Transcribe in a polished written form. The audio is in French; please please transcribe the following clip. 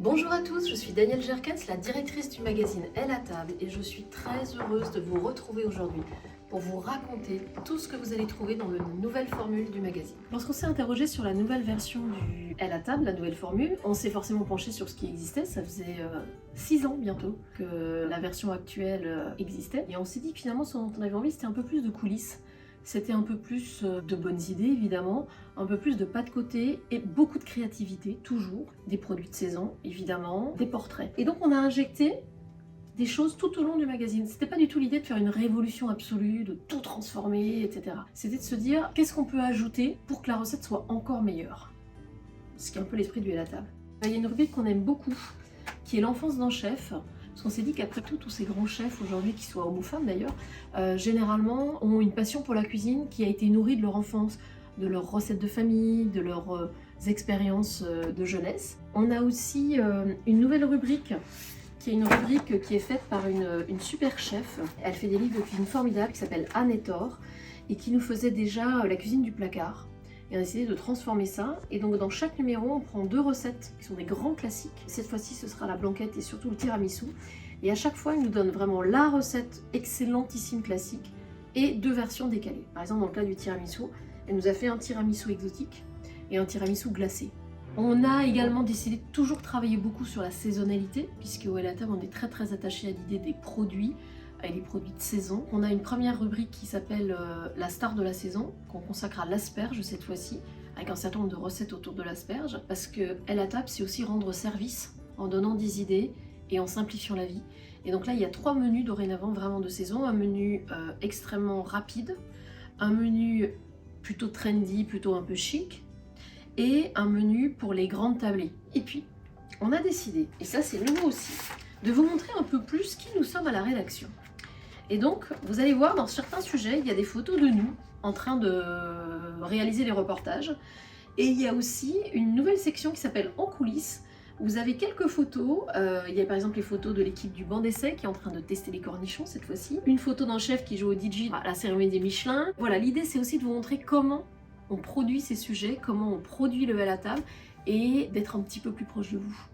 Bonjour à tous, je suis Danielle Jerkens, la directrice du magazine Elle à table et je suis très heureuse de vous retrouver aujourd'hui pour vous raconter tout ce que vous allez trouver dans la nouvelle formule du magazine. Lorsqu'on s'est interrogé sur la nouvelle version du Elle à table, la nouvelle formule, on s'est forcément penché sur ce qui existait. Ça faisait 6 ans bientôt que la version actuelle existait et on s'est dit que finalement ce dont on avait envie c'était un peu plus de coulisses. C'était un peu plus de bonnes idées évidemment, un peu plus de pas de côté et beaucoup de créativité, toujours. Des produits de saison évidemment, des portraits. Et donc on a injecté des choses tout au long du magazine. C'était pas du tout l'idée de faire une révolution absolue, de tout transformer, etc. C'était de se dire qu'est-ce qu'on peut ajouter pour que la recette soit encore meilleure. Ce qui est un peu l'esprit du Elle à table. Il y a une rubrique qu'on aime beaucoup, qui est l'enfance d'un chef. Parce qu'on s'est dit qu'après tout, tous ces grands chefs aujourd'hui, qu'ils soient hommes ou femmes d'ailleurs, généralement ont une passion pour la cuisine qui a été nourrie de leur enfance, de leurs recettes de famille, de leurs expériences de jeunesse. On a aussi une nouvelle rubrique qui est une rubrique qui est faite par une super chef. Elle fait des livres de cuisine formidables qui s'appelle Anne et Thor et qui nous faisait déjà la cuisine du placard. Et on a décidé de transformer ça. Et donc dans chaque numéro, on prend 2 recettes qui sont des grands classiques. Cette fois-ci, ce sera la blanquette et surtout le tiramisu. Et à chaque fois, elle nous donne vraiment la recette excellentissime classique et 2 versions décalées. Par exemple, dans le cas du tiramisu, elle nous a fait un tiramisu exotique et un tiramisu glacé. On a également décidé de toujours travailler beaucoup sur la saisonnalité, puisque au Elle à table, on est très attaché à l'idée des produits, et les produits de saison. On a une première rubrique qui s'appelle la star de la saison, qu'on consacre à l'asperge cette fois-ci, avec un certain nombre de recettes autour de l'asperge, parce que Elle à table, c'est aussi rendre service en donnant des idées et en simplifiant la vie. Et donc là, il y a 3 menus dorénavant vraiment de saison, un menu extrêmement rapide, un menu plutôt trendy, plutôt un peu chic, et un menu pour les grandes tablées. Et puis, on a décidé, et ça c'est nouveau aussi, de vous montrer un peu plus qui nous sommes à la rédaction. Et donc, vous allez voir, dans certains sujets, il y a des photos de nous en train de réaliser les reportages. Et il y a aussi une nouvelle section qui s'appelle En coulisses. Vous avez quelques photos. Il y a par exemple les photos de l'équipe du banc d'essai qui est en train de tester les cornichons cette fois-ci. Une photo d'un chef qui joue au DJ à la cérémonie des Michelin. Voilà, l'idée c'est aussi de vous montrer comment on produit ces sujets, comment on produit le Elle à table et d'être un petit peu plus proche de vous.